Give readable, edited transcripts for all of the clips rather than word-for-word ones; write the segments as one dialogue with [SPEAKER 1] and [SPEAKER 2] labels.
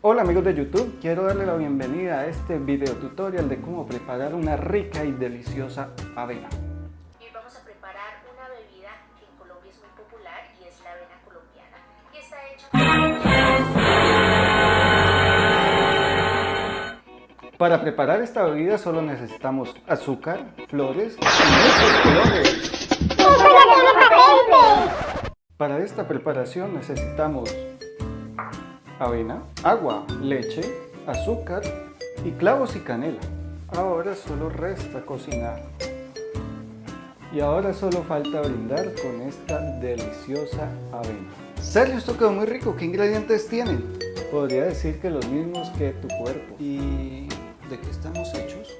[SPEAKER 1] Hola amigos de YouTube, quiero darle la bienvenida a este video tutorial de cómo preparar una rica y deliciosa avena.
[SPEAKER 2] Y hoy vamos a preparar una bebida que en Colombia es muy popular y es la avena colombiana. Y está hecha
[SPEAKER 1] Para preparar esta bebida solo necesitamos azúcar, flores y muchos colores. Para esta preparación necesitamos avena, agua, leche, azúcar y clavos y canela. Ahora solo resta cocinar. Y ahora solo falta brindar con esta deliciosa avena. Sergio, esto quedó muy rico. ¿Qué ingredientes tienen? Podría decir que los mismos que tu cuerpo. ¿Y de qué estamos hechos?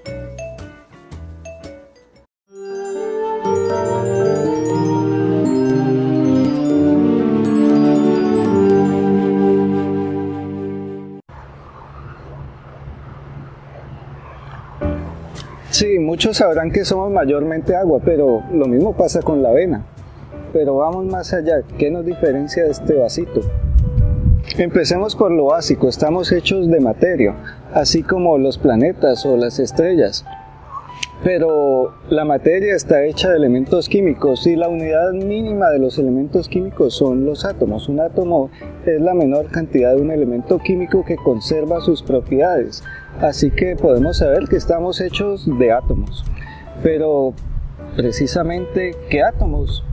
[SPEAKER 1] Sí, muchos sabrán que somos mayormente agua, pero lo mismo pasa con la avena. Pero vamos más allá, ¿qué nos diferencia de este vasito? Empecemos por lo básico, estamos hechos de materia, así como los planetas o las estrellas. Pero la materia está hecha de elementos químicos y la unidad mínima de los elementos químicos son los átomos. Un átomo es la menor cantidad de un elemento químico que conserva sus propiedades. Así que podemos saber que estamos hechos de átomos. Pero, precisamente, ¿qué átomos?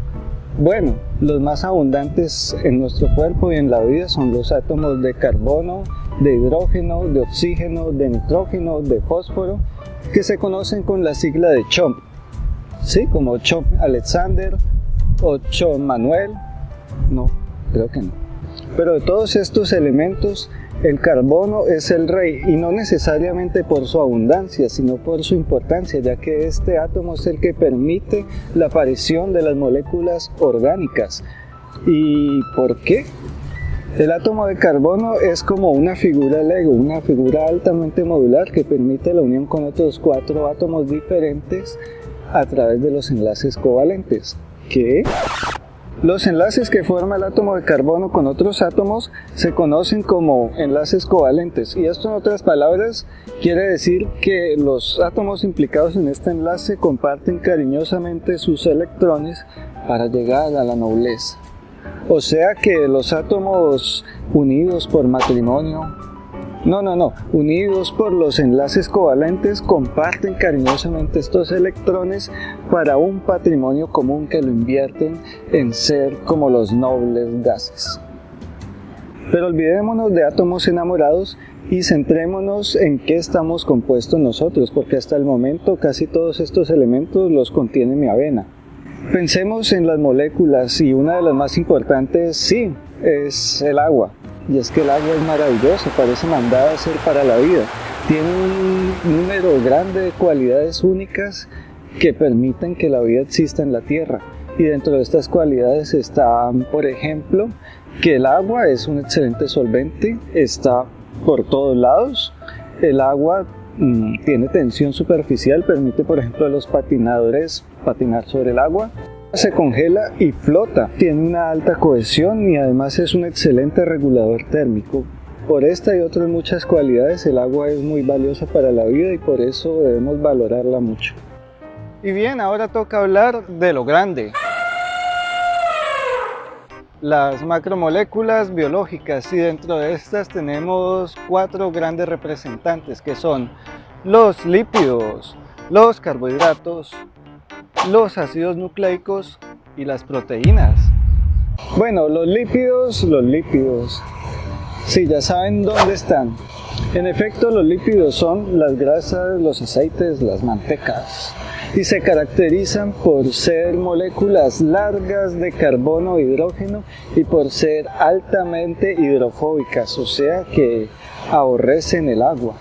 [SPEAKER 1] Bueno, los más abundantes en nuestro cuerpo y en la vida son los átomos de carbono, de hidrógeno, de oxígeno, de nitrógeno, de fósforo, que se conocen con la sigla de CHOMP, ¿sí? Como Chomp Alexander o Chomp Manuel, no, creo que no. Pero de todos estos elementos, el carbono es el rey, y no necesariamente por su abundancia, sino por su importancia, ya que este átomo es el que permite la aparición de las moléculas orgánicas. ¿Y por qué? El átomo de carbono es como una figura Lego, una figura altamente modular que permite la unión con otros 4 átomos diferentes a través de los enlaces covalentes. ¿Qué? Los enlaces que forma el átomo de carbono con otros átomos se conocen como enlaces covalentes, y esto en otras palabras quiere decir que los átomos implicados en este enlace comparten cariñosamente sus electrones para llegar a la nobleza. O sea que los átomos unidos por matrimonio, unidos por los enlaces covalentes comparten cariñosamente estos electrones para un patrimonio común que lo invierten en ser como los nobles gases. Pero olvidémonos de átomos enamorados y centrémonos en qué estamos compuestos nosotros, porque hasta el momento casi todos estos elementos los contiene mi avena. Pensemos en las moléculas, y una de las más importantes, sí, es el agua. Y es que el agua es maravillosa, parece mandada a ser para la vida. Tiene un número grande de cualidades únicas que permiten que la vida exista en la Tierra. Y dentro de estas cualidades están, por ejemplo, que el agua es un excelente solvente, está por todos lados. El agua tiene tensión superficial, permite, por ejemplo, a los patinadores patinar sobre el agua. Se congela y flota, tiene una alta cohesión y además es un excelente regulador térmico. Por esta y otras muchas cualidades, el agua es muy valiosa para la vida y por eso debemos valorarla mucho. Y bien, ahora toca hablar de lo grande. Las macromoléculas biológicas, y dentro de estas tenemos 4 grandes representantes, que son los lípidos, los carbohidratos, los ácidos nucleicos y las proteínas. Bueno, los lípidos, sí, ya saben dónde están. En efecto, los lípidos son las grasas, los aceites, las mantecas, y se caracterizan por ser moléculas largas de carbono e hidrógeno y por ser altamente hidrofóbicas, o sea que aborrecen el agua.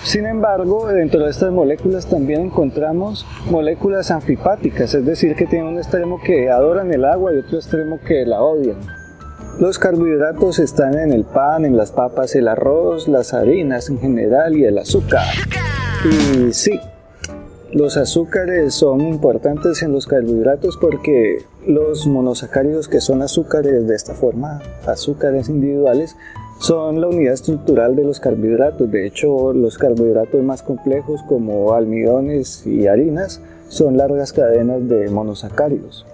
[SPEAKER 1] Sin embargo, dentro de estas moléculas también encontramos moléculas anfipáticas, es decir, que tienen un extremo que adoran el agua y otro extremo que la odian. Los carbohidratos están en el pan, en las papas, el arroz, las harinas en general y el azúcar. Y sí, los azúcares son importantes en los carbohidratos porque los monosacáridos, que son azúcares de esta forma, azúcares individuales, son la unidad estructural de los carbohidratos. De hecho, los carbohidratos más complejos como almidones y harinas son largas cadenas de monosacáridos.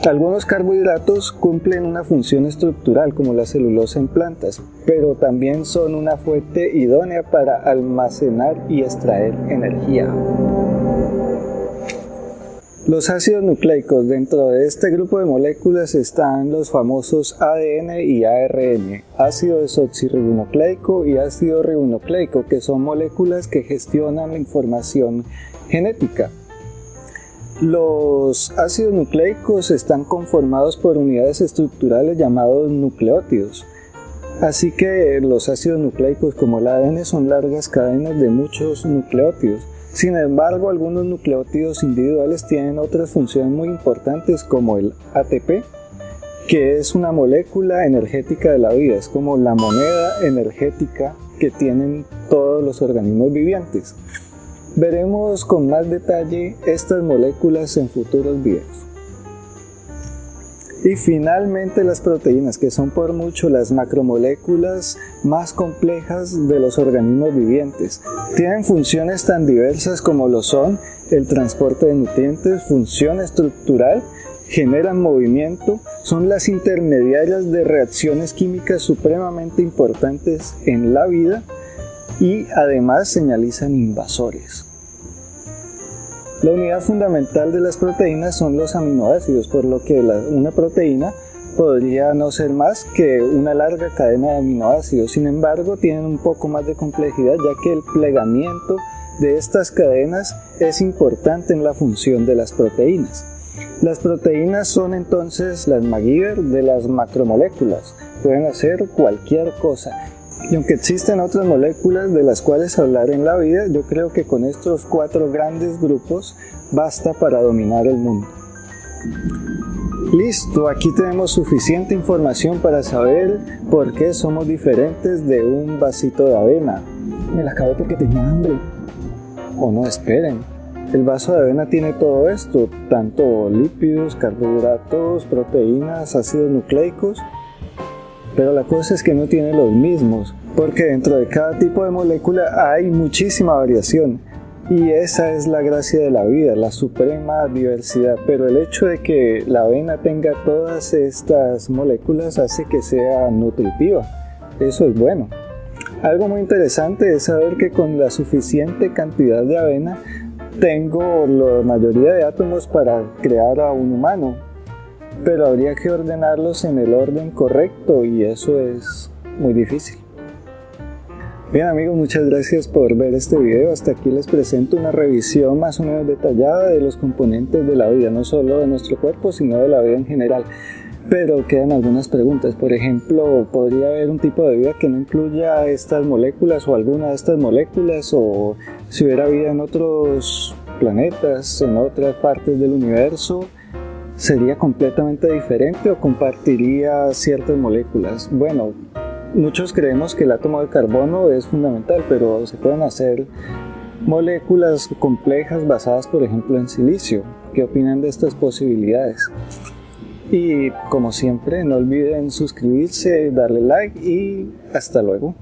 [SPEAKER 1] Algunos carbohidratos cumplen una función estructural como la celulosa en plantas, pero también son una fuente idónea para almacenar y extraer energía. Los ácidos nucleicos. Dentro de este grupo de moléculas están los famosos ADN y ARN, ácido desoxirribonucleico y ácido ribonucleico, que son moléculas que gestionan la información genética. Los ácidos nucleicos están conformados por unidades estructurales llamados nucleótidos. Así que los ácidos nucleicos como el ADN son largas cadenas de muchos nucleótidos. Sin embargo, algunos nucleótidos individuales tienen otras funciones muy importantes como el ATP, que es una molécula energética de la vida, es como la moneda energética que tienen todos los organismos vivientes. Veremos con más detalle estas moléculas en futuros videos. Y finalmente las proteínas, que son por mucho las macromoléculas más complejas de los organismos vivientes. Tienen funciones tan diversas como lo son el transporte de nutrientes, función estructural, generan movimiento, son las intermediarias de reacciones químicas supremamente importantes en la vida y además señalizan invasores. La unidad fundamental de las proteínas son los aminoácidos, por lo que una proteína podría no ser más que una larga cadena de aminoácidos. Sin embargo, tienen un poco más de complejidad, ya que el plegamiento de estas cadenas es importante en la función de las proteínas. Las proteínas son entonces las MacGyver de las macromoléculas, pueden hacer cualquier cosa. Y aunque existen otras moléculas de las cuales hablar en la vida, yo creo que con estos 4 grandes grupos basta para dominar el mundo. Listo, aquí tenemos suficiente información para saber por qué somos diferentes de un vasito de avena. Me la acabé porque tenía hambre. O no, esperen. El vaso de avena tiene todo esto, tanto lípidos, carbohidratos, proteínas, ácidos nucleicos. Pero la cosa es que no tiene los mismos, porque dentro de cada tipo de molécula hay muchísima variación. Y esa es la gracia de la vida, la suprema diversidad. Pero el hecho de que la avena tenga todas estas moléculas hace que sea nutritiva. Eso es bueno. Algo muy interesante es saber que con la suficiente cantidad de avena tengo la mayoría de átomos para crear a un humano. Pero habría que ordenarlos en el orden correcto y eso es muy difícil. Bien amigos, muchas gracias por ver este video. Hasta aquí les presento una revisión más o menos detallada de los componentes de la vida, no solo de nuestro cuerpo, sino de la vida en general. Pero quedan algunas preguntas. Por ejemplo, ¿podría haber un tipo de vida que no incluya estas moléculas o alguna de estas moléculas? O si hubiera vida en otros planetas, en otras partes del universo, ¿sería completamente diferente o compartiría ciertas moléculas? Bueno, muchos creemos que el átomo de carbono es fundamental, pero se pueden hacer moléculas complejas basadas, por ejemplo, en silicio. ¿Qué opinan de estas posibilidades? Y como siempre, no olviden suscribirse, darle like y hasta luego.